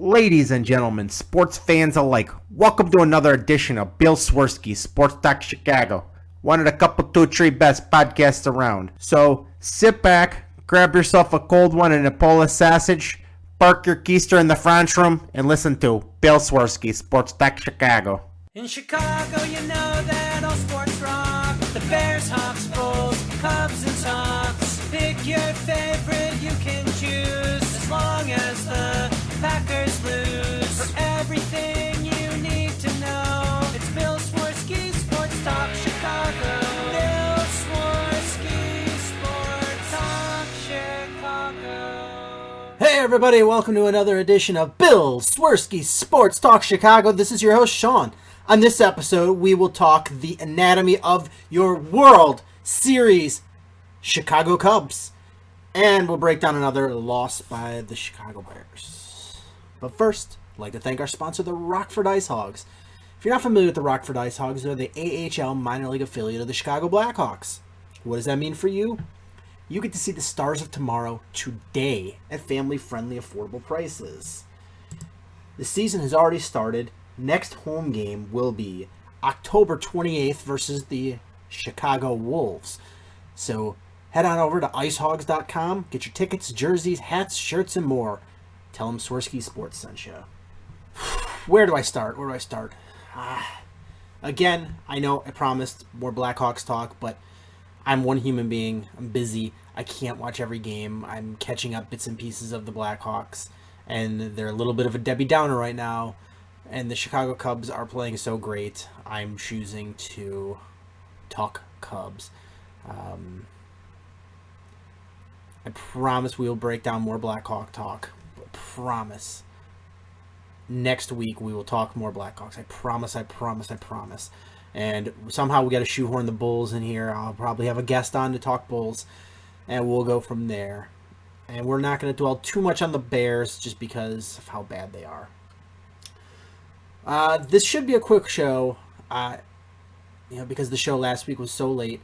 Ladies and gentlemen, sports fans alike, welcome to another edition of Bill Swerski, Sports Talk Chicago. One of the couple, two, three best podcasts around. So sit back, grab yourself a cold one and a Polish sausage, park your keister in the French room, and listen to Bill Swerski, Sports Talk Chicago. In Chicago, you know that all sports rock. The Bears, Hawks, Bulls, Cubs, and Sox. Pick your favorite, you can choose. As long as the Packers lose. For everything you need to know, it's Bill Swerski, Sports Talk Chicago. Bill Swerski, Sports Talk Chicago. Hey everybody, welcome to another edition of Bill Swerski, Sports Talk Chicago. This is your host, Sean. On this episode, we will talk the anatomy of your World Series Chicago Cubs. And we'll break down another loss by the Chicago Bears. But first, I'd like to thank our sponsor, the Rockford Ice Hogs. If you're not familiar with the Rockford Ice Hogs, they're the AHL minor league affiliate of the Chicago Blackhawks. What does that mean for you? You get to see the Stars of Tomorrow today at family-friendly, affordable prices. The season has already started. Next home game will be October 28th versus the Chicago Wolves. So head on over to icehogs.com, get your tickets, jerseys, hats, shirts, and more. Tell them Swerski Sports sent you. Where do I start? Again, I know I promised more Blackhawks talk, but I'm one human being. I'm busy. I can't watch every game. I'm catching up bits and pieces of the Blackhawks, and they're a little bit of a Debbie Downer right now. And the Chicago Cubs are playing so great, I'm choosing to talk Cubs. I promise we will break down more Blackhawk talk. Promise. Next week we will talk more Blackhawks. I promise. And somehow we got to shoehorn the Bulls in here. I'll probably have a guest on to talk Bulls, and we'll go from there. And we're not going to dwell too much on the Bears just because of how bad they are. This should be a quick show, because the show last week was so late.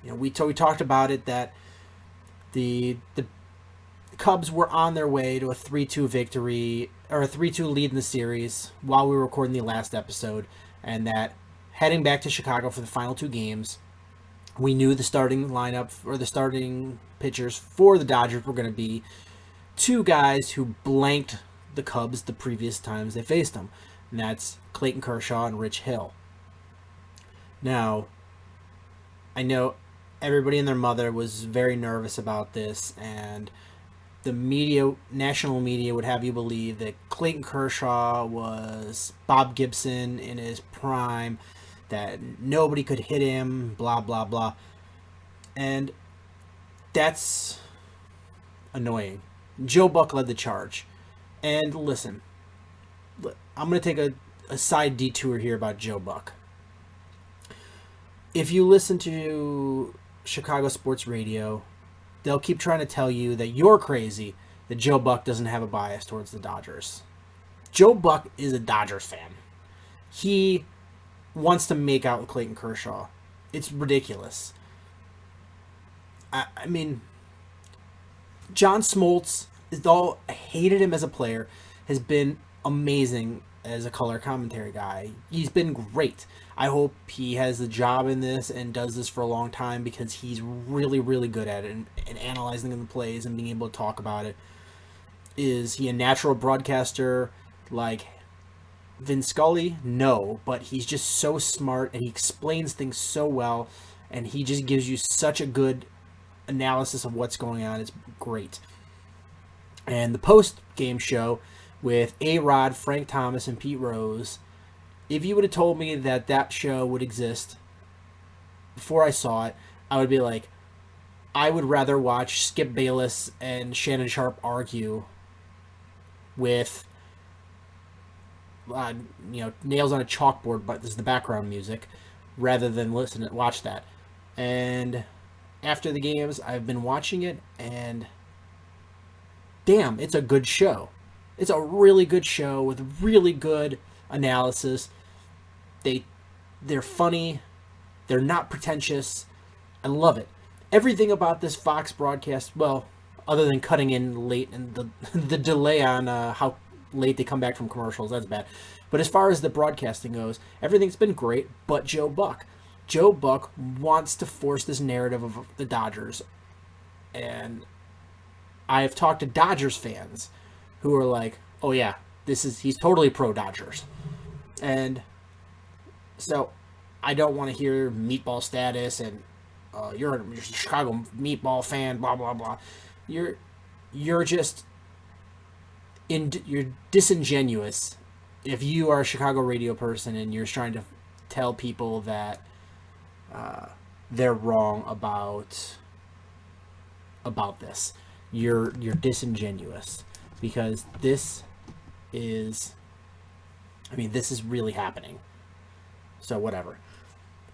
We talked about it that the Cubs were on their way to a 3-2 victory, or a 3-2 lead in the series while we were recording the last episode, and that heading back to Chicago for the final two games, we knew the starting lineup, or the starting pitchers for the Dodgers were going to be two guys who blanked the Cubs the previous times they faced them, and that's Clayton Kershaw and Rich Hill. Now, I know everybody and their mother was very nervous about this, and the media, national media, would have you believe that Clayton Kershaw was Bob Gibson in his prime, that nobody could hit him, blah, blah, blah. And that's annoying. Joe Buck led the charge. And listen, I'm going to take a side detour here about Joe Buck. If you listen to Chicago sports radio, they'll keep trying to tell you that you're crazy, that Joe Buck doesn't have a bias towards the Dodgers. Joe Buck is a Dodgers fan. He wants to make out with Clayton Kershaw. It's ridiculous. I mean, John Smoltz, though I hated him as a player, has been amazing as a color commentary guy. He's been great. I hope he has a job in this and does this for a long time, because he's really, really good at it, and analyzing the plays and being able to talk about it. Is he a natural broadcaster like Vin Scully? No, but he's just so smart, and he explains things so well, and he just gives you such a good analysis of what's going on. It's great. And the post-game show with A-Rod, Frank Thomas, and Pete Rose, if you would have told me that that show would exist before I saw it, I would be like, I would rather watch Skip Bayless and Shannon Sharp argue with, nails on a chalkboard, but this is the background music, rather than watch that. And after the games, I've been watching it, and damn, it's a good show. It's a really good show with really good analysis. They're funny. They're not pretentious. I love it. Everything about this Fox broadcast, well, other than cutting in late and the delay on how late they come back from commercials, that's bad. But as far as the broadcasting goes, everything's been great, but Joe Buck. Joe Buck wants to force this narrative of the Dodgers. And I have talked to Dodgers fans who are like, oh yeah, he's totally pro Dodgers. And so I don't want to hear meatball status and you're a Chicago meatball fan, blah blah blah. You're just you're disingenuous if you are a Chicago radio person and you're trying to tell people that they're wrong about this. You're disingenuous, because this is really happening. So whatever.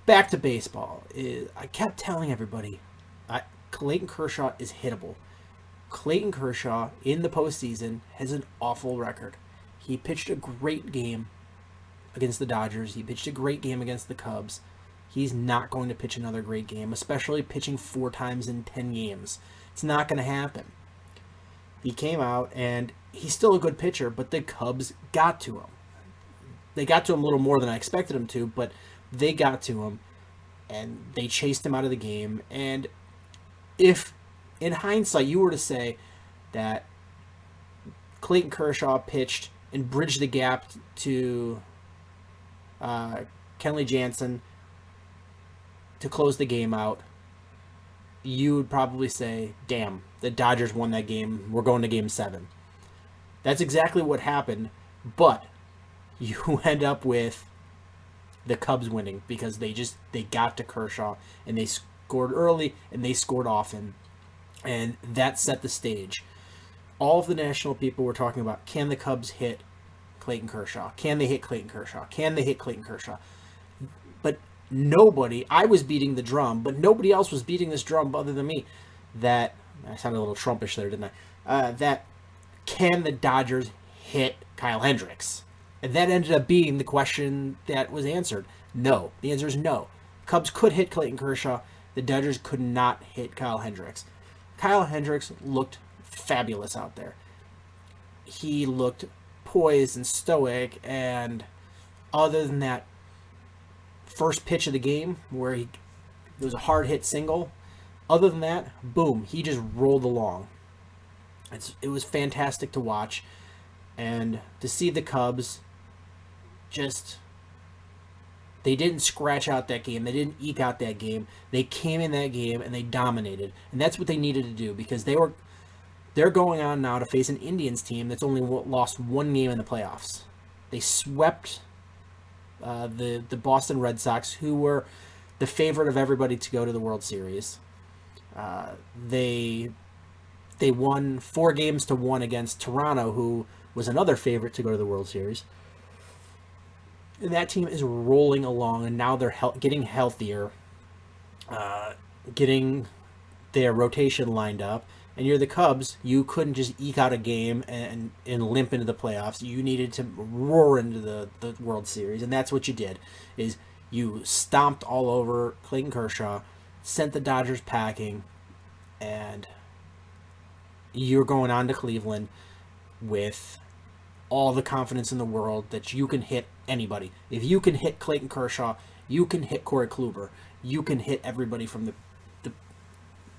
Back to baseball. I kept telling everybody, Clayton Kershaw is hittable. Clayton Kershaw in the postseason has an awful record. He pitched a great game against the Dodgers. He pitched a great game against the Cubs. He's not going to pitch another great game, especially pitching 4 times in 10 games. It's not going to happen. He came out, and he's still a good pitcher, but the Cubs got to him. They got to him a little more than I expected him to, but they got to him, and they chased him out of the game. And if, in hindsight, you were to say that Clayton Kershaw pitched and bridged the gap to Kenley Jansen to close the game out, you would probably say, damn, the Dodgers won that game. We're going to game 7. That's exactly what happened, but you end up with the Cubs winning because they got to Kershaw and they scored early and they scored often, and that set the stage. All of the national people were talking about, can the Cubs hit Clayton Kershaw? Can they hit Clayton Kershaw? Can they hit Clayton Kershaw? But nobody, I was beating the drum, but nobody else was beating this drum other than me, that, I sounded a little Trumpish there, didn't I? That can the Dodgers hit Kyle Hendricks? And that ended up being the question that was answered. No. The answer is no. Cubs could hit Clayton Kershaw. The Dodgers could not hit Kyle Hendricks. Kyle Hendricks looked fabulous out there. He looked poised and stoic, and other than that first pitch of the game where it was a hard hit single, other than that, boom, he just rolled along. It was fantastic to watch, and to see the Cubs they didn't scratch out that game. They didn't eke out that game. They came in that game and they dominated. And that's what they needed to do, because they're going on now to face an Indians team that's only lost 1 game in the playoffs. They swept the Boston Red Sox, who were the favorite of everybody to go to the World Series. They won 4-1 against Toronto, who was another favorite to go to the World Series. And that team is rolling along, and now they're getting healthier, getting their rotation lined up. And you're the Cubs. You couldn't just eke out a game and limp into the playoffs. You needed to roar into the World Series, and that's what you did. Is you stomped all over Clayton Kershaw, sent the Dodgers packing, and you're going on to Cleveland with all the confidence in the world that you can hit anybody. If you can hit Clayton Kershaw, you can hit Corey Kluber. You can hit everybody from the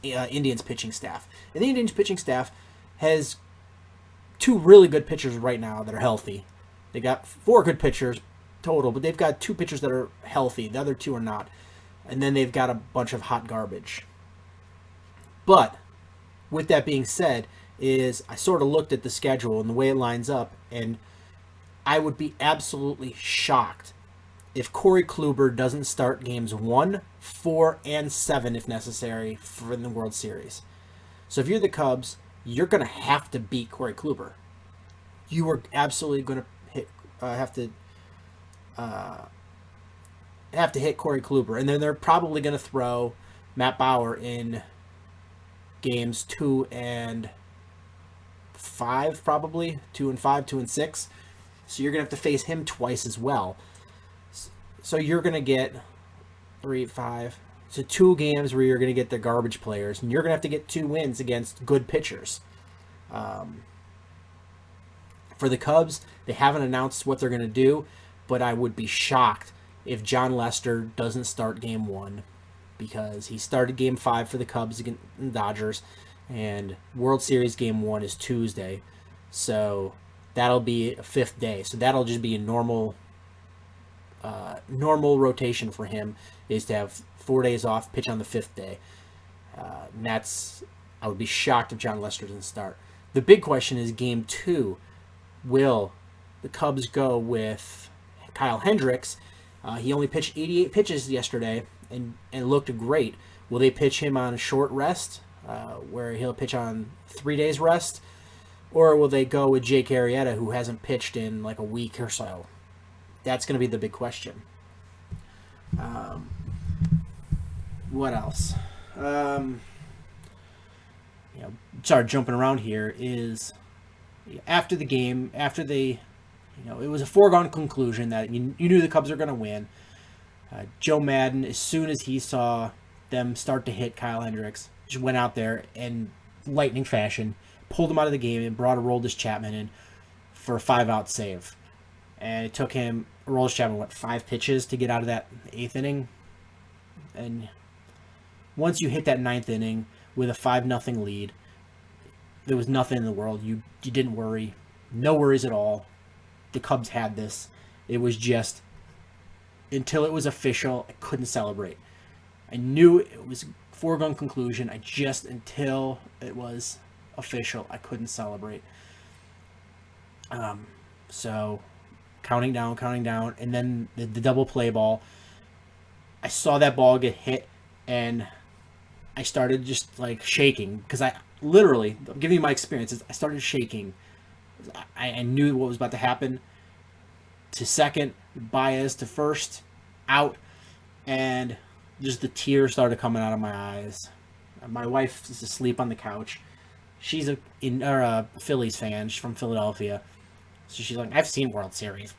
Indians pitching staff. And the Indians pitching staff has 2 really good pitchers right now that are healthy. They got 4 good pitchers total, but they've got 2 pitchers that are healthy. The other 2 are not. And then they've got a bunch of hot garbage. But with that being said, I sort of looked at the schedule and the way it lines up, and I would be absolutely shocked if Corey Kluber doesn't start games 1, 4, and 7, if necessary, for the World Series. So if you're the Cubs, you're going to have to beat Corey Kluber. You are absolutely going to have to hit Corey Kluber, and then they're probably going to throw Matt Bauer in games 2 and 5, probably 2 and 5, 2 and 6. So you're going to have to face him twice as well. So you're going to get 3, 5, to 2 games where you're going to get the garbage players, and you're going to have to get 2 wins against good pitchers. For the Cubs, they haven't announced what they're going to do, but I would be shocked if John Lester doesn't start Game 1, because he started Game 5 for the Cubs against the Dodgers, and World Series Game 1 is Tuesday, so that'll be a 5th day. So that'll just be a normal rotation for him, is to have 4 days off, pitch on the 5th day. And I would be shocked if John Lester doesn't start. The big question is Game 2. Will the Cubs go with Kyle Hendricks? He only pitched 88 pitches yesterday and looked great. Will they pitch him on a short rest, where he'll pitch on 3 days rest? Or will they go with Jake Arrieta, who hasn't pitched in like a week or so? That's going to be the big question. What else? Sorry, jumping around here, is after the game, after they, it was a foregone conclusion that you knew the Cubs were going to win. Joe Madden, as soon as he saw them start to hit Kyle Hendricks, just went out there and lightning fashion pulled him out of the game and brought Aroldis Chapman in for a 5-out save. And it took him, Aroldis Chapman, 5 pitches to get out of that 8th inning. And once you hit that 9th inning with a 5-0 lead, there was nothing in the world. You didn't worry. No worries at all. The Cubs had this. It was just, until it was official, I couldn't celebrate. I knew it was a foregone conclusion. Until it was official, I couldn't celebrate. So, counting down, and then the double play ball. I saw that ball get hit, and I started just shaking, because I'm giving you my experiences. I started shaking. I knew what was about to happen. To second, Baez to first, out, and just the tears started coming out of my eyes. My wife is asleep on the couch. She's a Phillies fan. She's from Philadelphia. So she's like, I've seen World Series.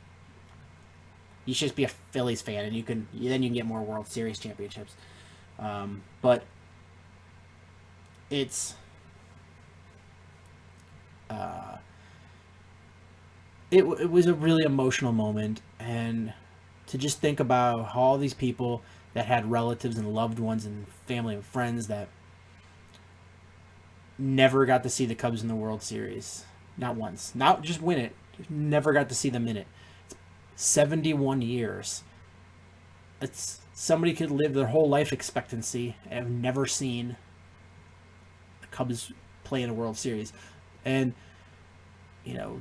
You should just be a Phillies fan, and then you can get more World Series championships. But it's it was a really emotional moment, and to just think about how all these people that had relatives and loved ones and family and friends that never got to see the Cubs in the World Series. Not once. Not just win it. Just never got to see them in it. It's 71 years. Somebody could live their whole life expectancy and have never seen the Cubs play in a World Series. And,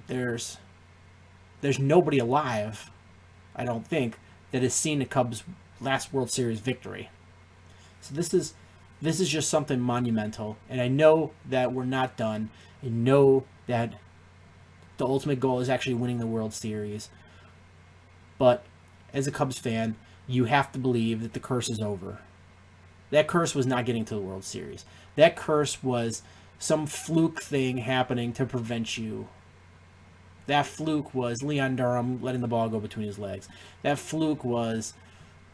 there's nobody alive, I don't think, that has seen the Cubs' last World Series victory. So this is just something monumental, and I know that we're not done. I know that the ultimate goal is actually winning the World Series. But as a Cubs fan, you have to believe that the curse is over. That curse was not getting to the World Series. That curse was some fluke thing happening to prevent you. That fluke was Leon Durham letting the ball go between his legs. That fluke was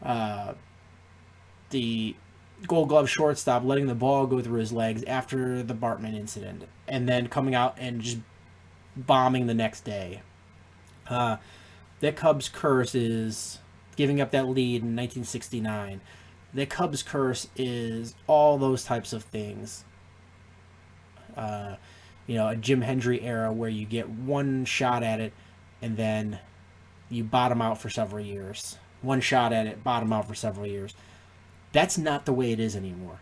the Gold Glove shortstop letting the ball go through his legs after the Bartman incident, and then coming out and just bombing the next day. That Cubs curse is giving up that lead in 1969. The Cubs curse is all those types of things. A Jim Hendry era where you get one shot at it and then you bottom out for several years. One shot at it, bottom out for several years. That's not the way it is anymore.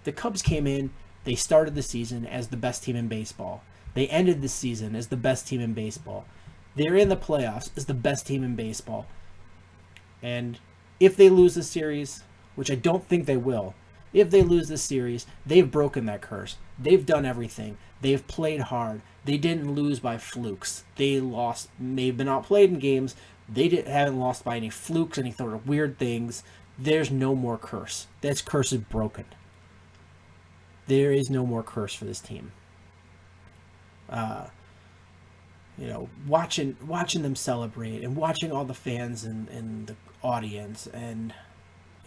The Cubs came in, they started the season as the best team in baseball. They ended the season as the best team in baseball. They're in the playoffs as the best team in baseball. And if they lose the series, which I don't think they will, if they lose the series, they've broken that curse. They've done everything. They've played hard. They didn't lose by flukes. They've been outplayed in games. Haven't lost by any flukes, any sort of weird things. There's no more curse. That curse is broken. There is no more curse for this team. Watching them celebrate and watching all the fans and the audience and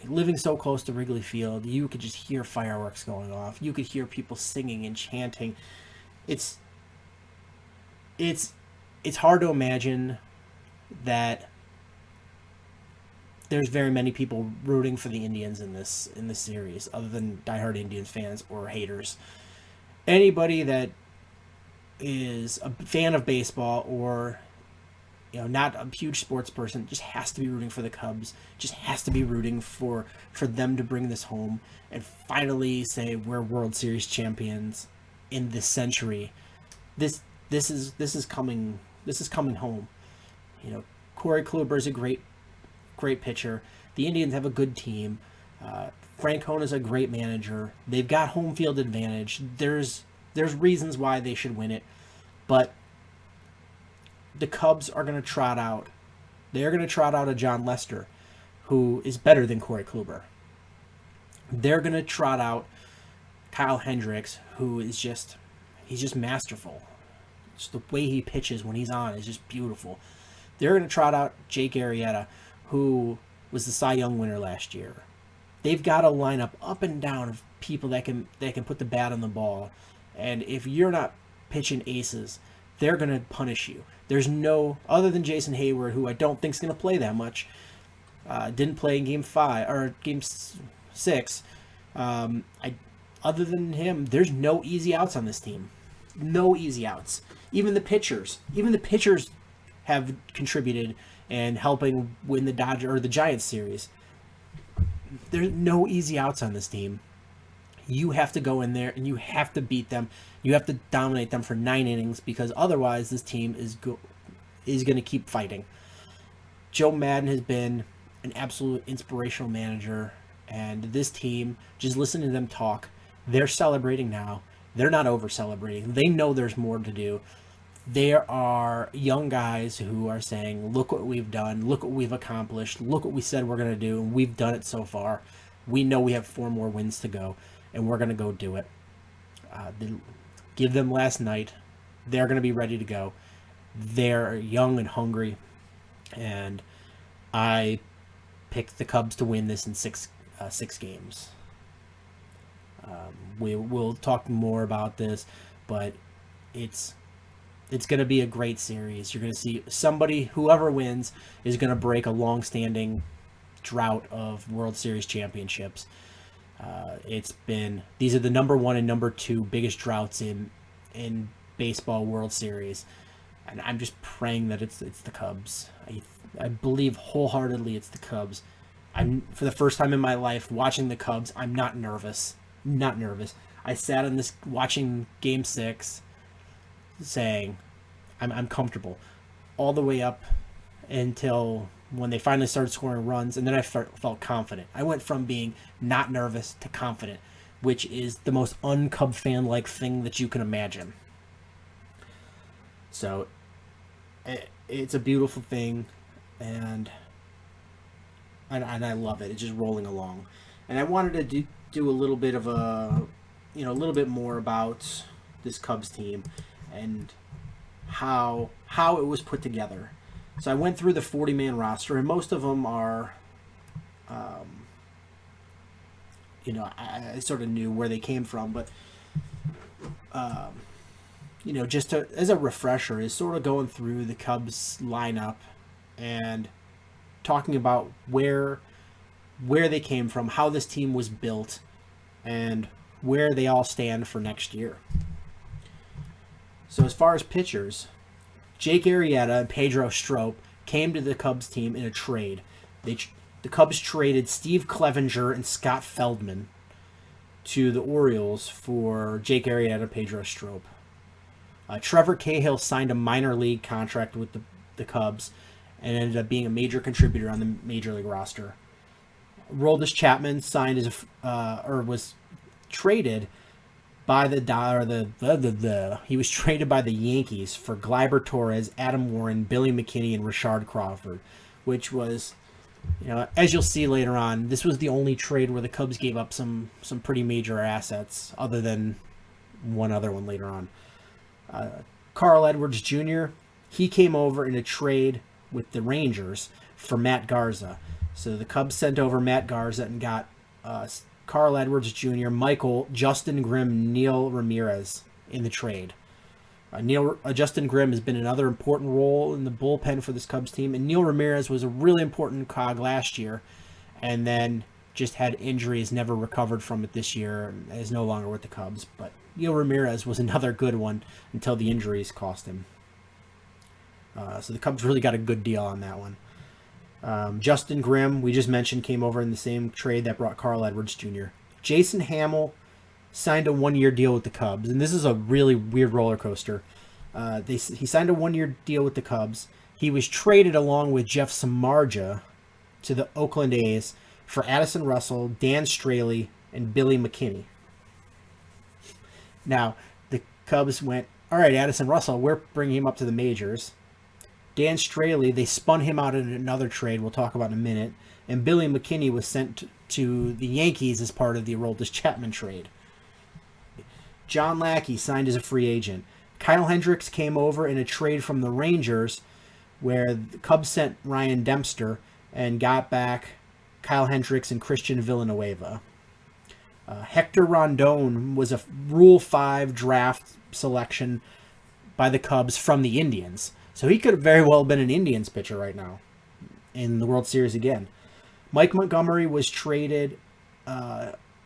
living so close to Wrigley Field, you could just hear fireworks going off. You could hear people singing and chanting. It's hard to imagine that there's very many people rooting for the Indians in this series, other than diehard Indians fans or haters. Anybody that is a fan of baseball or not a huge sports person just has to be rooting for the Cubs, just has to be rooting for them to bring this home and finally say we're World Series champions in this century. This is coming home. Corey Kluber is a great pitcher. The Indians have a good team. Francona's a great manager. They've got home field advantage. There's reasons why they should win it, but the Cubs are going to trot out. They're going to trot out a John Lester, who is better than Corey Kluber. They're going to trot out Kyle Hendricks, who is he's just masterful. Just the way he pitches when he's on is just beautiful. They're going to trot out Jake Arrieta, who was the Cy Young winner last year. They've got a lineup up and down of people that can put the bat on the ball, and if you're not pitching aces, they're going to punish you. There's no, other than Jason Hayward, who I don't think is going to play that much, didn't play in Game 5 or Game 6. Other than him, there's no easy outs on this team. No easy outs. Even the pitchers have contributed and helping win the Giants series. There's no easy outs on this team. You have to go in there and you have to beat them. You have to dominate them for 9 innings, because otherwise this team is going to keep fighting. Joe Madden has been an absolute inspirational manager, and this team, just listen to them talk. They're celebrating now. They're not over-celebrating. They know there's more to do. There are young guys who are saying, look what we've done, look what we've accomplished, look what we said we're going to do, and we've done it so far. We know we have 4 more wins to go, and we're going to go do it. Give them last night. They're going to be ready to go. They're young and hungry, and I picked the Cubs to win this in six games. We'll talk more about this, but it's going to be a great series. You're going to see whoever wins is going to break a long-standing drought of World Series championships. These are the number 1 and number 2 biggest droughts in baseball World Series, and I'm just praying that it's the Cubs. I believe wholeheartedly it's the Cubs. For the first time in my life watching the Cubs, I'm not nervous. Not nervous. I sat on this watching Game 6, saying I'm comfortable all the way up until when they finally started scoring runs, and then I felt confident. I went from being not nervous to confident, which is the most un-Cub fan-like thing that you can imagine. So it's a beautiful thing, and I love it. It's just rolling along. And I wanted to do a little bit of a little bit more about this Cubs team and how it was put together. So I went through the 40-man roster, and most of them are, I sort of knew where they came from, but, just as a refresher, is sort of going through the Cubs lineup and talking about where they came from, how this team was built, and where they all stand for next year. So as far as pitchers, Jake Arrieta and Pedro Strop came to the Cubs team in a trade. The Cubs traded Steve Clevenger and Scott Feldman to the Orioles for Jake Arrieta and Pedro Strop. Trevor Cahill signed a minor league contract with the Cubs and ended up being a major contributor on the major league roster. Roldis Chapman was traded by he was traded by the Yankees for Gleyber Torres, Adam Warren, Billy McKinney, and Rashard Crawford, which was, as you'll see later on, this was the only trade where the Cubs gave up some pretty major assets, other than one other one later on. Carl Edwards Jr., he came over in a trade with the Rangers for Matt Garza. So the Cubs sent over Matt Garza and got Carl Edwards Jr., Michael, Justin Grimm, Neil Ramirez in the trade. Justin Grimm has been another important role in the bullpen for this Cubs team, and Neil Ramirez was a really important cog last year, and then just had injuries, never recovered from it this year, and is no longer with the Cubs. But Neil Ramirez was another good one until the injuries cost him. So the Cubs really got a good deal on that one. Justin Grimm, we just mentioned, came over in the same trade that brought Carl Edwards Jr. Jason Hamill signed a one-year deal with the Cubs, and this is a really weird roller coaster. He signed a one-year deal with the Cubs. He was traded along with Jeff Samardzija to the Oakland A's for Addison Russell, Dan Straley, and Billy McKinney. Now, the Cubs went, all right, Addison Russell, we're bringing him up to the majors. Dan Straley, they spun him out in another trade we'll talk about in a minute, and Billy McKinney was sent to the Yankees as part of the Aroldis Chapman trade. John Lackey signed as a free agent. Kyle Hendricks came over in a trade from the Rangers where the Cubs sent Ryan Dempster and got back Kyle Hendricks and Christian Villanueva. Hector Rondon was a Rule 5 draft selection by the Cubs from the Indians. So he could have very well been an Indians pitcher right now in the World Series again. Mike Montgomery was traded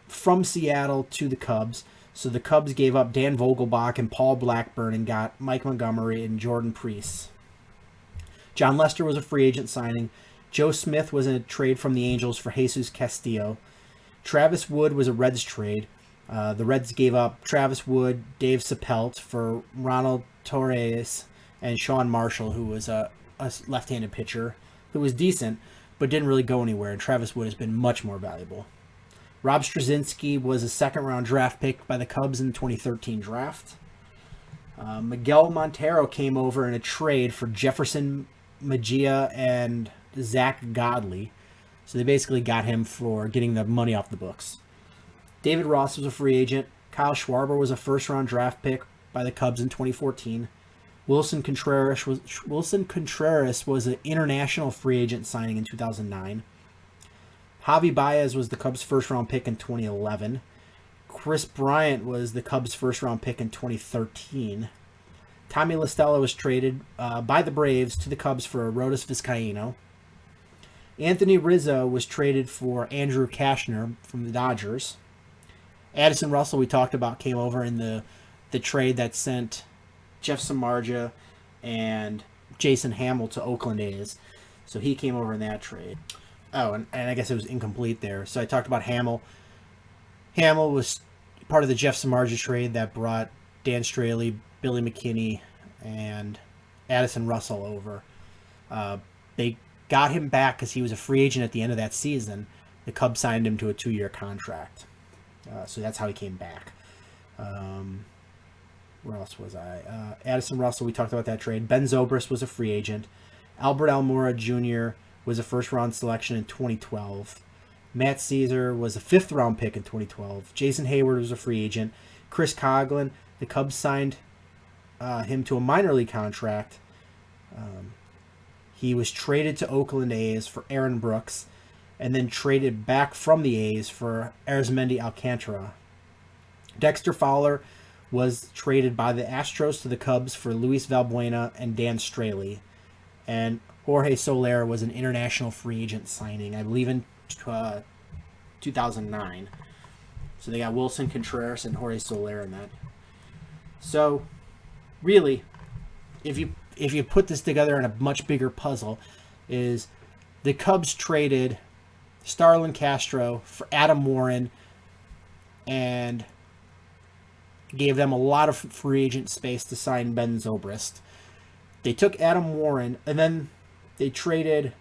from Seattle to the Cubs. So the Cubs gave up Dan Vogelbach and Paul Blackburn and got Mike Montgomery and Jordan Preece. John Lester was a free agent signing. Joe Smith was in a trade from the Angels for Jesus Castillo. Travis Wood was a Reds trade. The Reds gave up Travis Wood, Dave Sapelt for Ronald Torres and Sean Marshall, who was a left-handed pitcher who was decent but didn't really go anywhere, and Travis Wood has been much more valuable. Rob Straczynski was a second-round draft pick by the Cubs in the 2013 draft. Miguel Montero came over in a trade for Jefferson Mejia and Zach Godley. So they basically got him for getting the money off the books. David Ross was a free agent. Kyle Schwarber was a first-round draft pick by the Cubs in 2014. Wilson Contreras was an international free agent signing in 2009. Javi Baez was the Cubs' first-round pick in 2011. Chris Bryant was the Cubs' first-round pick in 2013. Tommy La Stella was traded by the Braves to the Cubs for Arodys Vizcaíno. Anthony Rizzo was traded for Andrew Kashner from the Dodgers. Addison Russell, we talked about, came over in the trade that sent Jeff Samardzija and Jason Hamill to Oakland A's. So he came over in that trade. Oh, and I guess it was incomplete there. So I talked about Hamill. Hamill was part of the Jeff Samardzija trade that brought Dan Straley, Billy McKinney, and Addison Russell over. They got him back because he was a free agent at the end of that season. The Cubs signed him to a 2-year contract. So that's how he came back. Where else was I? Addison Russell, we talked about that trade. Ben Zobrist was a free agent. Albert Almora Jr. was a first-round selection in 2012. Matt Caesar was a fifth-round pick in 2012. Jason Hayward was a free agent. Chris Coughlin, the Cubs signed him to a minor league contract. He was traded to Oakland A's for Aaron Brooks and then traded back from the A's for Arizmendi Alcantara. Dexter Fowler was traded by the Astros to the Cubs for Luis Valbuena and Dan Straley. And Jorge Soler was an international free agent signing, I believe in 2009. So they got Wilson Contreras and Jorge Soler in that. So, really, if you put this together in a much bigger puzzle, is the Cubs traded Starlin Castro for Adam Warren and gave them a lot of free agent space to sign Ben Zobrist. They took Adam Warren and then they traded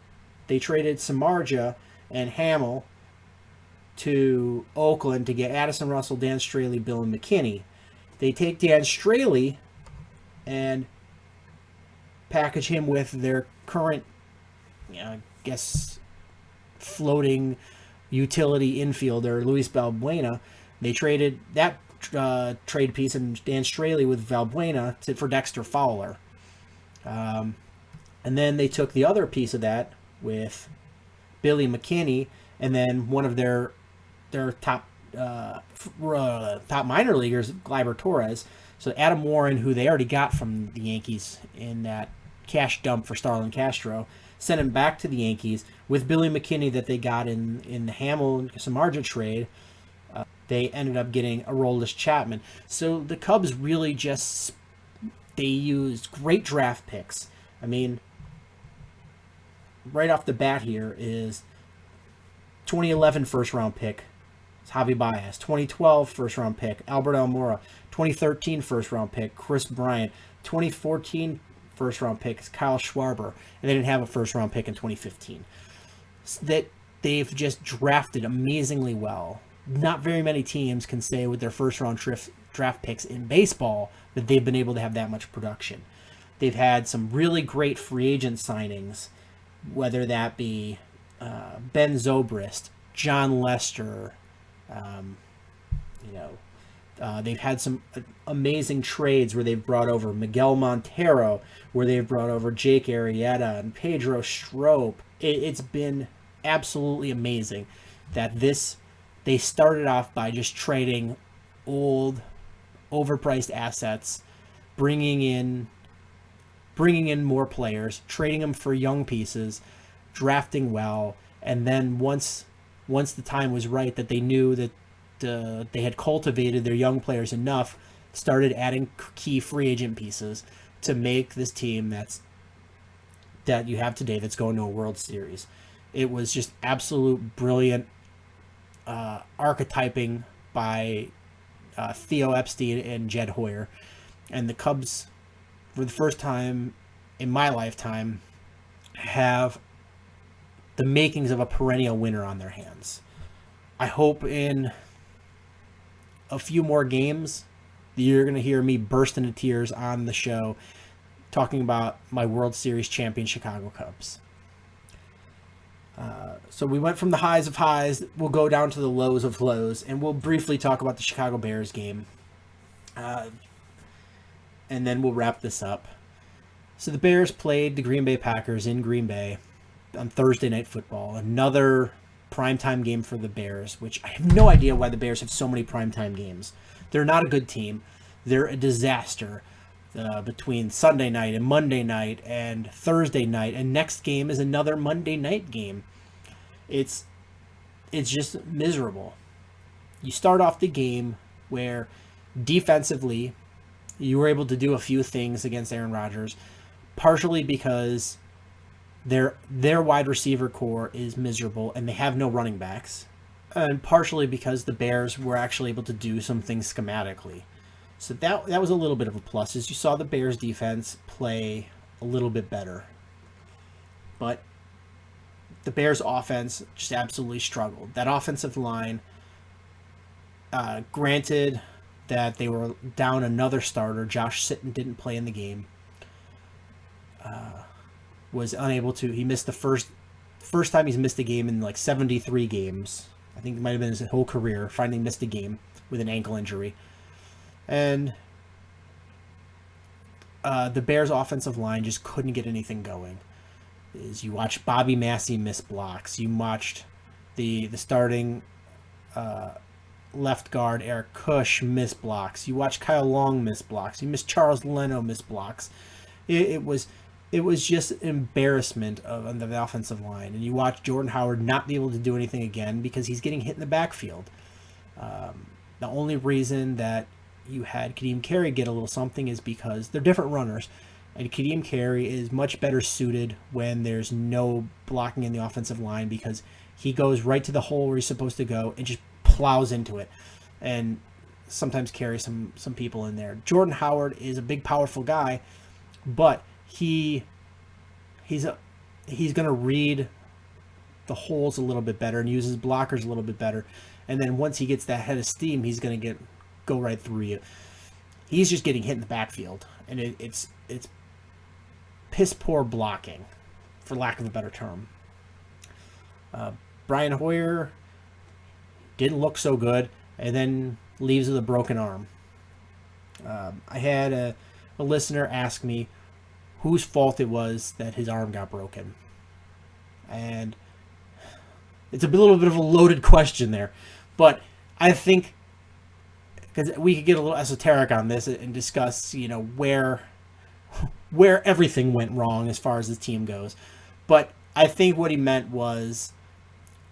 Samardzija and Hamill to Oakland to get Addison Russell, Dan Straley, Bill McKinney. They take Dan Straley and package him with their current, floating utility infielder, Luis Valbuena. They traded that trade piece and Dan Straley with Valbuena for Dexter Fowler. And then they took the other piece of that with Billy McKinney, and then one of their top top minor leaguers, Gleyber Torres. So Adam Warren, who they already got from the Yankees in that cash dump for Starlin Castro, sent him back to the Yankees with Billy McKinney that they got in the Hamill and Samardzija trade. They ended up getting Aroldis Chapman. So the Cubs really they used great draft picks. I mean, right off the bat here is 2011 first round pick, it's Javi Baez. 2012 first round pick, Albert Almora. 2013 first round pick, Chris Bryant. 2014 first round pick is Kyle Schwarber. And they didn't have a first round pick in 2015. So that they've just drafted amazingly well. Not very many teams can say with their first round draft picks in baseball that they've been able to have that much production. They've had some really great free agent signings, whether that be Ben Zobrist, John Lester. They've had some amazing trades where they've brought over Miguel Montero, where they've brought over Jake Arrieta and Pedro Strop. It's been absolutely amazing that they started off by just trading old, overpriced assets, bringing in more players, trading them for young pieces, drafting well, and then once the time was right that they knew that they had cultivated their young players enough, started adding key free agent pieces to make this team that you have today that's going to a World Series. It was just absolute brilliant archetyping by Theo Epstein and Jed Hoyer. And the Cubs, for the first time in my lifetime, have the makings of a perennial winner on their hands. I hope in a few more games you're going to hear me burst into tears on the show talking about my World Series champion Chicago Cubs. So we went from the highs of highs, we'll go down to the lows of lows, and we'll briefly talk about the Chicago Bears game. And then we'll wrap this up. So the Bears played the Green Bay Packers in Green Bay on Thursday Night Football. Another primetime game for the Bears, which I have no idea why the Bears have so many primetime games. They're not a good team. They're a disaster between Sunday night and Monday night and Thursday night, and next game is another Monday night game. It's just miserable. You start off the game where defensively you were able to do a few things against Aaron Rodgers, partially because their wide receiver core is miserable and they have no running backs, and partially because the Bears were actually able to do some things schematically. So that was a little bit of a plus, as you saw the Bears defense play a little bit better. But the Bears offense just absolutely struggled. That offensive line, granted that they were down another starter, Josh Sitton didn't play in the game, was unable to. He missed the first time he's missed a game in like 73 games. I think it might have been his whole career. Finally missed a game with an ankle injury. And the Bears' offensive line just couldn't get anything going. As you watched Bobby Massey miss blocks, you watched the starting left guard Eric Kush miss blocks. You watched Kyle Long miss blocks. You missed Charles Leno miss blocks. It was just an embarrassment on the offensive line. And you watch Jordan Howard not be able to do anything again because he's getting hit in the backfield. The only reason that you had Kadeem Carey get a little something is because they're different runners. And Kadeem Carey is much better suited when there's no blocking in the offensive line, because he goes right to the hole where he's supposed to go and just plows into it, and sometimes carries some people in there. Jordan Howard is a big, powerful guy, but he's going to read the holes a little bit better and use his blockers a little bit better. And then once he gets that head of steam, he's going to go right through you. He's just getting hit in the backfield, and it's piss poor blocking, for lack of a better term. Brian Hoyer didn't look so good, and then leaves with a broken arm. I had a listener ask me whose fault it was that his arm got broken. And it's a little bit of a loaded question there. But I think, because we could get a little esoteric on this and discuss, where everything went wrong as far as the team goes. But I think what he meant was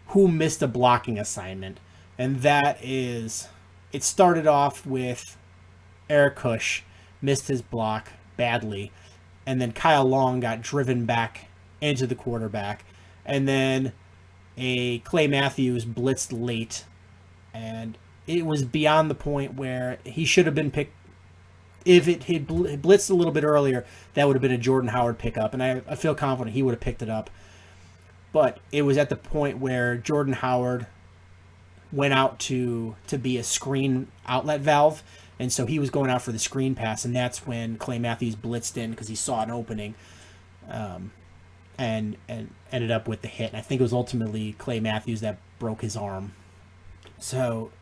who missed a blocking assignment. And that is, it started off with Eric Kush missed his block badly. And then Kyle Long got driven back into the quarterback. And then a Clay Matthews blitzed late. And it was beyond the point where he should have been picked. If it had blitzed a little bit earlier, that would have been a Jordan Howard pickup. And I feel confident he would have picked it up. But it was at the point where Jordan Howard went out to be a screen outlet valve. And so he was going out for the screen pass. And that's when Clay Matthews blitzed in because he saw an opening and ended up with the hit. And I think it was ultimately Clay Matthews that broke his arm. So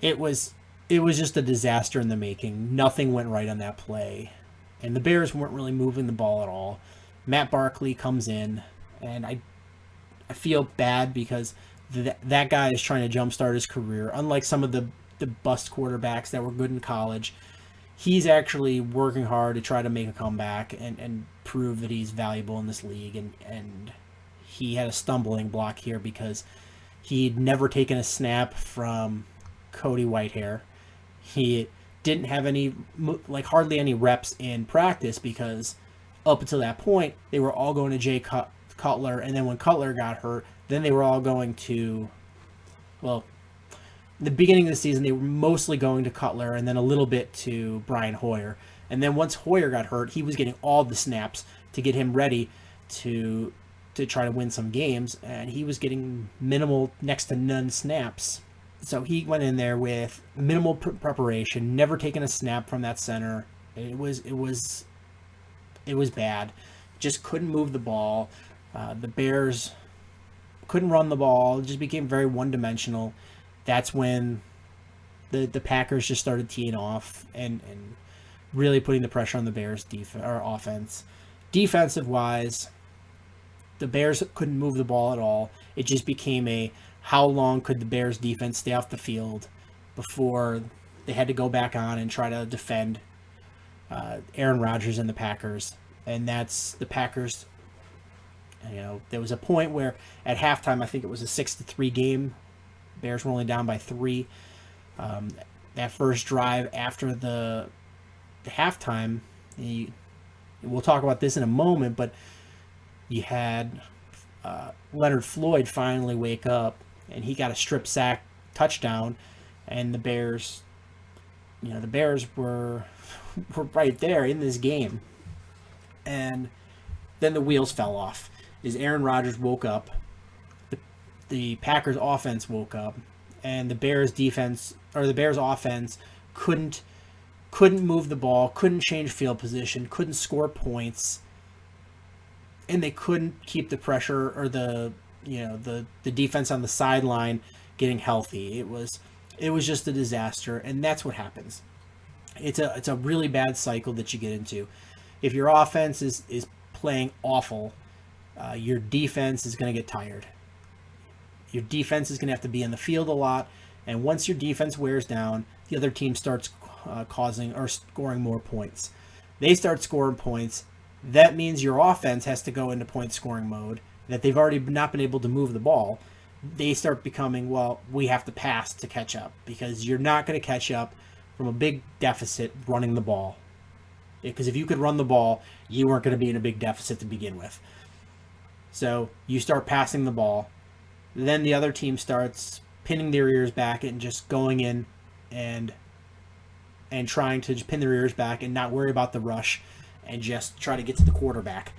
it was just a disaster in the making. Nothing went right on that play. And the Bears weren't really moving the ball at all. Matt Barkley comes in. And I feel bad because that guy is trying to jumpstart his career. Unlike some of the bust quarterbacks that were good in college, he's actually working hard to try to make a comeback and prove that he's valuable in this league. And he had a stumbling block here because he'd never taken a snap from Cody Whitehair. He didn't have hardly any reps in practice because up until that point, they were all going to Jay Cutler, and then when Cutler got hurt, then they were all going to, the beginning of the season, they were mostly going to Cutler and then a little bit to Brian Hoyer. And then once Hoyer got hurt, he was getting all the snaps to get him ready to try to win some games, and he was getting minimal, next to none snaps. So he went in there with minimal preparation, never taken a snap from that center. It was bad. Just couldn't move the ball. The Bears couldn't run the ball. It just became very one-dimensional. That's when the Packers just started teeing off and really putting the pressure on the Bears' offense. Defensive-wise, the Bears couldn't move the ball at all. It just became how long could the Bears' defense stay off the field before they had to go back on and try to defend Aaron Rodgers and the Packers. And that's the Packers. There was a point where at halftime, I think it was a 6-3 game. Bears were only down by 3. That first drive after the halftime, we'll talk about this in a moment, but you had Leonard Floyd finally wake up, and he got a strip sack touchdown, and the Bears were right there in this game. And then the wheels fell off. As Aaron Rodgers woke up, the Packers offense woke up, and the Bears offense couldn't move the ball, couldn't change field position, couldn't score points, and they couldn't keep the pressure or the defense on the sideline getting healthy. It was just a disaster, and that's what happens. It's a really bad cycle that you get into. If your offense is playing awful, your defense is going to get tired. Your defense is going to have to be in the field a lot, and once your defense wears down, the other team starts causing or scoring more points. They start scoring points. That means your offense has to go into point scoring mode, that they've already not been able to move the ball. They start becoming, we have to pass to catch up, because you're not going to catch up from a big deficit running the ball. Because if you could run the ball, you weren't going to be in a big deficit to begin with. So you start passing the ball. Then the other team starts pinning their ears back and just going in and trying to just pin their ears back and not worry about the rush and just try to get to the quarterback.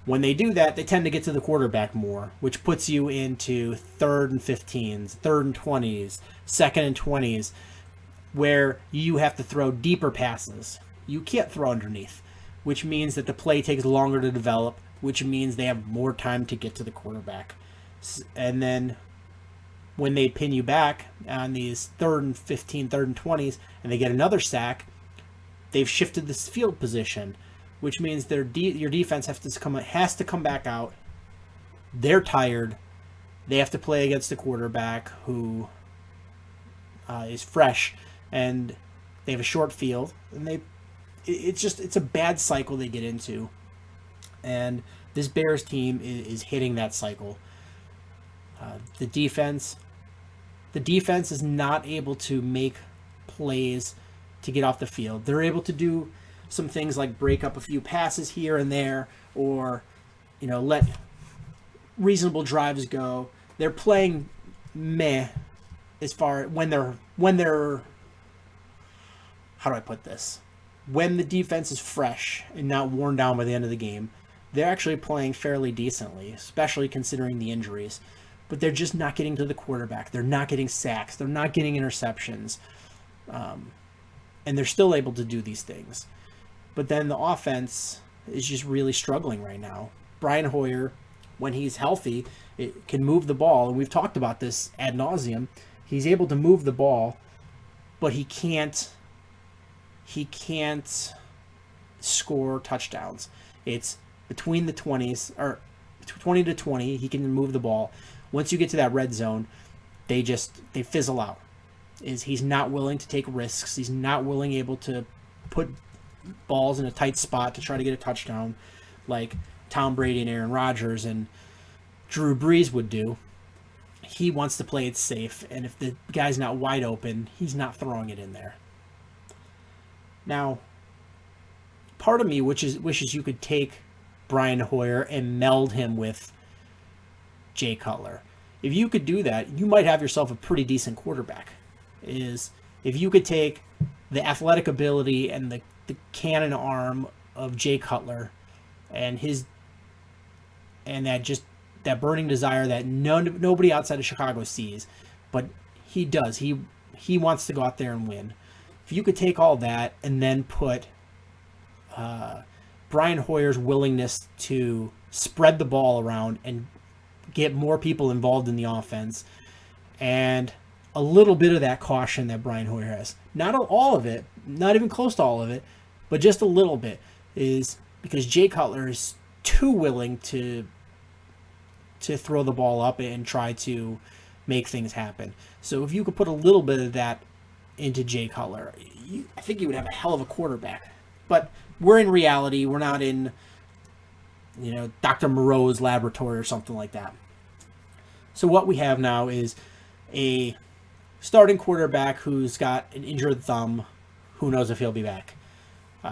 When they do that, they tend to get to the quarterback more, which puts you into 3rd and 15s, 3rd and 20s, 2nd and 20s, where you have to throw deeper passes. You can't throw underneath, which means that the play takes longer to develop, which means they have more time to get to the quarterback. And then when they pin you back on these 3rd and 15, 3rd and 20s, and they get another sack, they've shifted this field position, which means your defense has to come back out. They're tired. They have to play against a quarterback who is fresh, and they have a short field, and it's a bad cycle they get into, and this Bears team is hitting that cycle. The defense is not able to make plays to get off the field. They're able to do some things like break up a few passes here and there, or let reasonable drives go. They're playing meh as far when they're how do I put this? When the defense is fresh and not worn down by the end of the game, they're actually playing fairly decently, especially considering the injuries. But they're just not getting to the quarterback. They're not getting sacks. They're not getting interceptions. And they're still able to do these things. But then the offense is just really struggling right now. Brian Hoyer, when he's healthy, can move the ball. And we've talked about this ad nauseum. He's able to move the ball, but he can't score touchdowns. It's between the 20s, or 20 to 20, he can move the ball. Once you get to that red zone, they fizzle out. He's not willing to take risks. He's not able to put balls in a tight spot to try to get a touchdown like Tom Brady and Aaron Rodgers and Drew Brees would do. He wants to play it safe, and if the guy's not wide open, he's not throwing it in there. Now, part of me wishes you could take Brian Hoyer and meld him with Jay Cutler. If you could do that, you might have yourself a pretty decent quarterback. If you could take the athletic ability and the cannon arm of Jay Cutler and that burning desire that nobody outside of Chicago sees, but he does. He wants to go out there and win. If you could take all that and then put Brian Hoyer's willingness to spread the ball around and get more people involved in the offense, and a little bit of that caution that Brian Hoyer has. Not all of it, not even close to all of it, but just a little bit, is because Jay Cutler is too willing to throw the ball up and try to make things happen. So if you could put a little bit of that into Jay Cutler, I think you would have a hell of a quarterback. But we're in reality. We're not in Dr. Moreau's laboratory or something like that. So what we have now is a starting quarterback who's got an injured thumb. Who knows if he'll be back?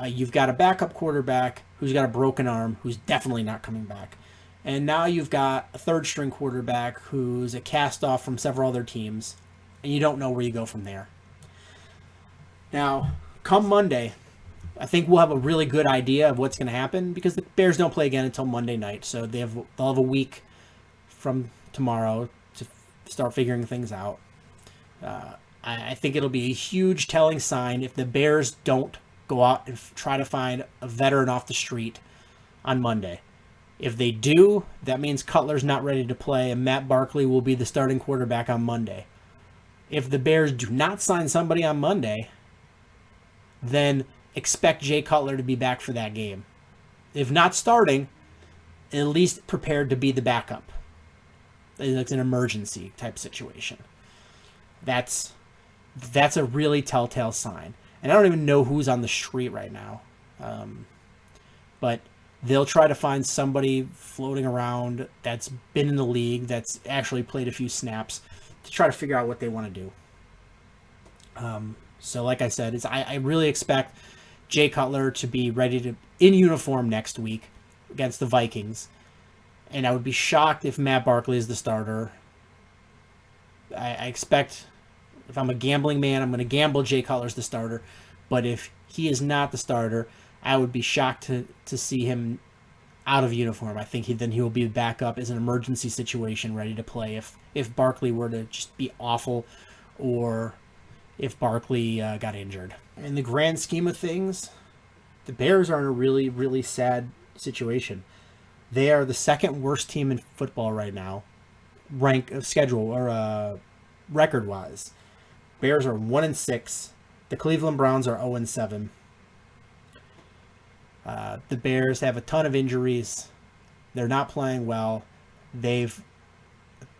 You've got a backup quarterback who's got a broken arm, who's definitely not coming back. And now you've got a third-string quarterback who's a cast-off from several other teams, and you don't know where you go from there. Now, come Monday, I think we'll have a really good idea of what's going to happen, because the Bears don't play again until Monday night, so they'll have a week from tomorrow to start figuring things out. I think it'll be a huge telling sign if the Bears don't go out and try to find a veteran off the street on Monday. If they do, that means Cutler's not ready to play, and Matt Barkley will be the starting quarterback on Monday. If the Bears do not sign somebody on Monday, then expect Jay Cutler to be back for that game. If not starting, at least prepared to be the backup. It's an emergency type situation. That's a really telltale sign. And I don't even know who's on the street right now. But they'll try to find somebody floating around that's been in the league, that's actually played a few snaps, to try to figure out what they want to do. So like I said, I really expect Jay Cutler to be ready in uniform next week against the Vikings. And I would be shocked if Matt Barkley is the starter. I expect, if I'm a gambling man, I'm going to gamble Jay Cutler's the starter. But if he is not the starter, I would be shocked to see him out of uniform. I think he will be back up as an emergency situation, ready to play if Barkley were to just be awful, or if Barkley got injured. In the grand scheme of things, the Bears are in a really, really sad situation. They are the second worst team in football right now, record-wise. Bears are 1-6. The Cleveland Browns are 0-7. The Bears have a ton of injuries. They're not playing well. They've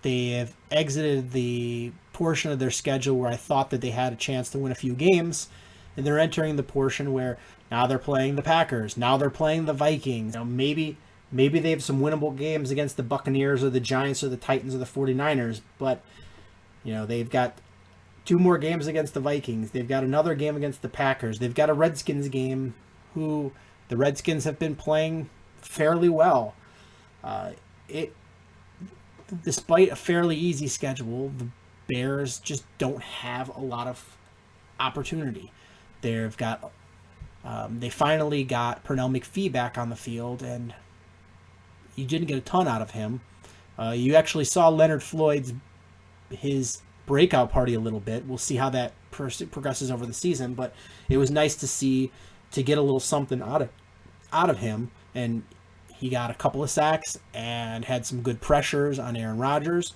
They have exited the portion of their schedule where I thought that they had a chance to win a few games, and they're entering the portion where now they're playing the Packers, now they're playing the Vikings. Maybe they have some winnable games against the Buccaneers or the Giants or the Titans or the 49ers, but they've got 2 more games against the Vikings. They've got another game against the Packers. They've got a Redskins game who the Redskins have been playing fairly well. Despite a fairly easy schedule, the Bears just don't have a lot of opportunity. They finally got Pernell McPhee back on the field, and you didn't get a ton out of him. You actually saw Leonard Floyd's his breakout party a little bit. We'll see how that progresses over the season, but it was nice to get a little something out of him, and he got a couple of sacks and had some good pressures on Aaron Rodgers.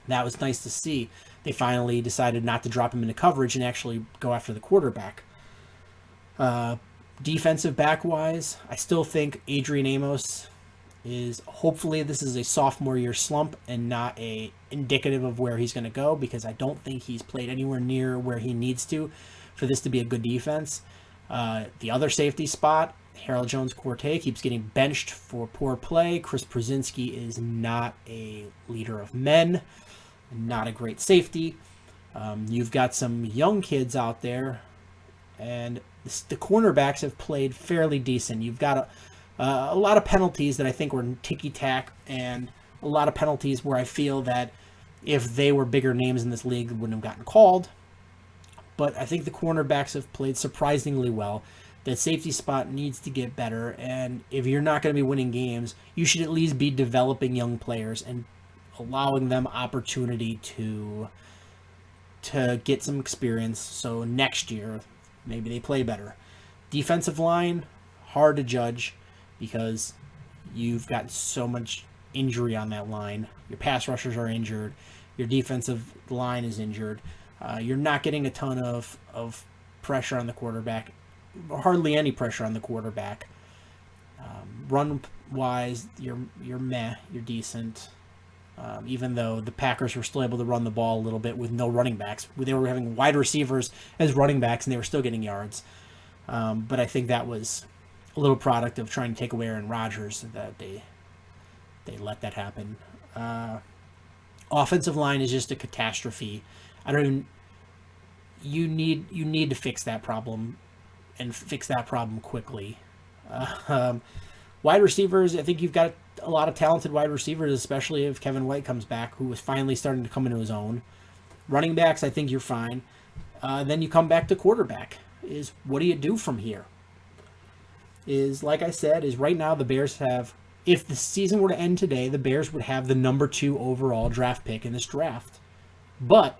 That was nice to see. They finally decided not to drop him into coverage and actually go after the quarterback. Defensive back-wise, I still think Adrian Amos hopefully this is a sophomore year slump and not indicative of where he's going to go, because I don't think he's played anywhere near where he needs to for this to be a good defense. The other safety spot, Harold Jones-Corte, keeps getting benched for poor play. Chris Brzezinski is not a leader of men, not a great safety. You've got some young kids out there, and the cornerbacks have played fairly decent. You've got a lot of penalties that I think were ticky-tack, and a lot of penalties where I feel that if they were bigger names in this league, they wouldn't have gotten called. But I think the cornerbacks have played surprisingly well. That safety spot needs to get better, and if you're not going to be winning games, you should at least be developing young players and allowing them opportunity to get some experience, so next year maybe they play better. Defensive line, hard to judge because you've got so much injury on that line. Your pass rushers are injured. Your defensive line is injured. You're not getting a ton of pressure on the quarterback. Hardly any pressure on the quarterback. Run-wise, you're meh. You're decent. Even though the Packers were still able to run the ball a little bit with no running backs. They were having wide receivers as running backs, and they were still getting yards. But I think that was a little product of trying to take away Aaron Rodgers, that they let that happen. Offensive line is just a catastrophe. You need to fix that problem, and fix that problem quickly. Wide receivers, I think you've got a lot of talented wide receivers, especially if Kevin White comes back, who was finally starting to come into his own. Running backs, I think you're fine. Then you come back to quarterback. What do you do from here? Like I said, right now the Bears have, if the season were to end today, the Bears would have the number 2 overall draft pick in this draft. But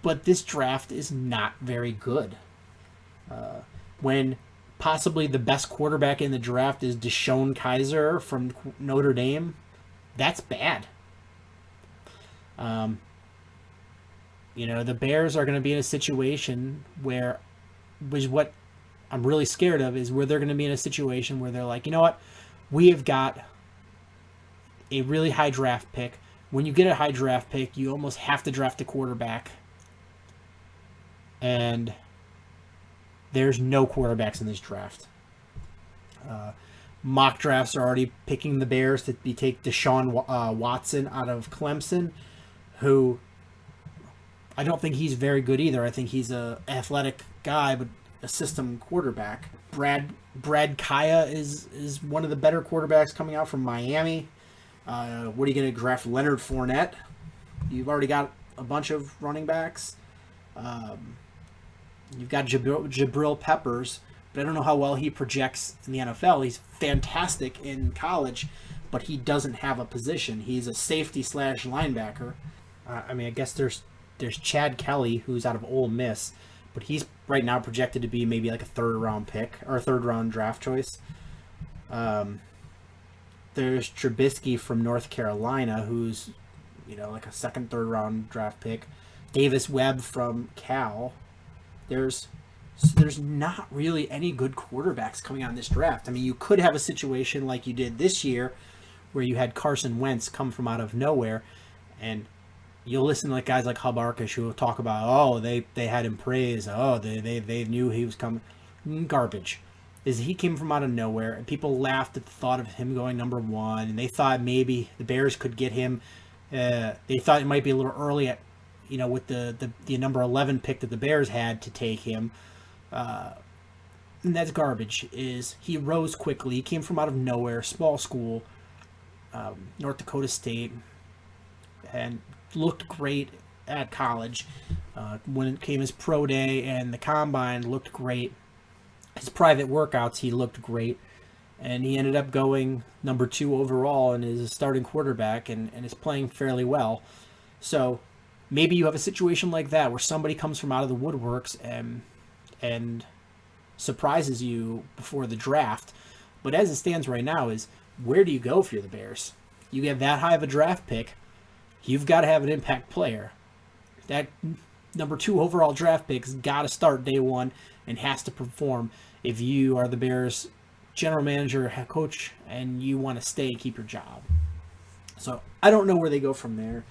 this draft is not very good. When possibly the best quarterback in the draft is Deshaun Kaiser from Notre Dame, that's bad. The Bears are going to be in a situation where, which what I'm really scared of, is where they're going to be in a situation where they're like, you know what, we have got a really high draft pick. When you get a high draft pick, you almost have to draft a quarterback. And there's no quarterbacks in this draft. Mock drafts are already picking the Bears to take Deshaun Watson out of Clemson, who I don't think he's very good either. I think he's an athletic guy, but a system quarterback. Brad Kaya is one of the better quarterbacks coming out from Miami. What are you going to draft? Leonard Fournette? You've already got a bunch of running backs. You've got Jabril Peppers, but I don't know how well he projects in the NFL. He's fantastic in college, but he doesn't have a position. He's a safety / linebacker. I guess there's Chad Kelly, who's out of Ole Miss, but he's right now projected to be maybe like a 3rd round pick or a 3rd round draft choice. There's Trubisky from North Carolina, who's like a 2nd, 3rd round draft pick. Davis Webb from Cal. There's not really any good quarterbacks coming out in this draft. I mean, you could have a situation like you did this year where you had Carson Wentz come from out of nowhere, And you'll listen to like guys like Hub Arkish who will talk about, oh, they had him praised, oh, they knew he was coming. Garbage. Is he came from out of nowhere, and people laughed at the thought of him going number 1, and they thought maybe the Bears could get him. They thought it might be a little early at, with the number 11 pick that the Bears had to take him. And that's garbage. Is he rose quickly? He came from out of nowhere, small school, North Dakota State, and looked great at college. When it came his pro day and the combine, looked great. His private workouts, he looked great. And he ended up going number 2 overall and is a starting quarterback and is playing fairly well. So maybe you have a situation like that where somebody comes from out of the woodworks and surprises you before the draft. But as it stands right now is, where do you go if you're the Bears? You get that high of a draft pick, you've got to have an impact player. That number 2 overall draft pick's got to start day 1 and has to perform if you are the Bears general manager, head coach, and you want to stay, keep your job. So I don't know where they go from there.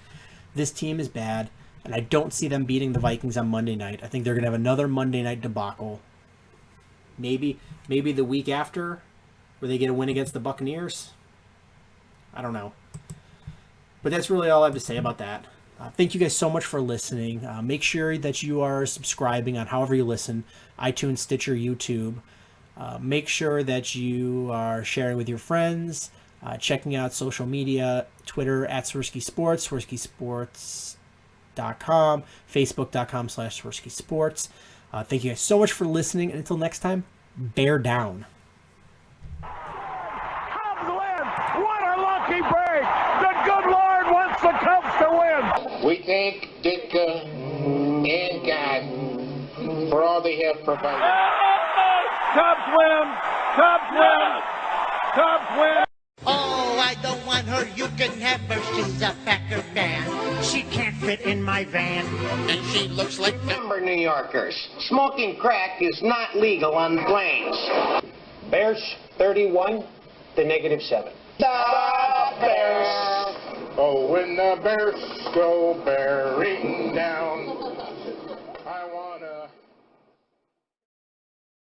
This team is bad, and I don't see them beating the Vikings on Monday night. I think they're going to have another Monday night debacle. Maybe the week after, where they get a win against the Buccaneers. I don't know. But that's really all I have to say about that. Thank you guys so much for listening. Make sure that you are subscribing on however you listen, iTunes, Stitcher, YouTube. Make sure that you are sharing with your friends, checking out social media, Twitter at Swerski Sports, SwerskiSports.com, Facebook.com/Swerski Sports. Thank you guys so much for listening, and until next time, bear down. Cubs win! What a lucky break! The good Lord wants the Cubs to win! We thank Ditka and God for all they have provided. Cubs win! Cubs win! Cubs win! Oh, I don't want her. You can have her. She's a Packer fan. She can't fit in my van. And she looks like number New Yorkers. Smoking crack is not legal on the plains. Bears 31 to -7. The Bears! Oh, when the Bears go bearing down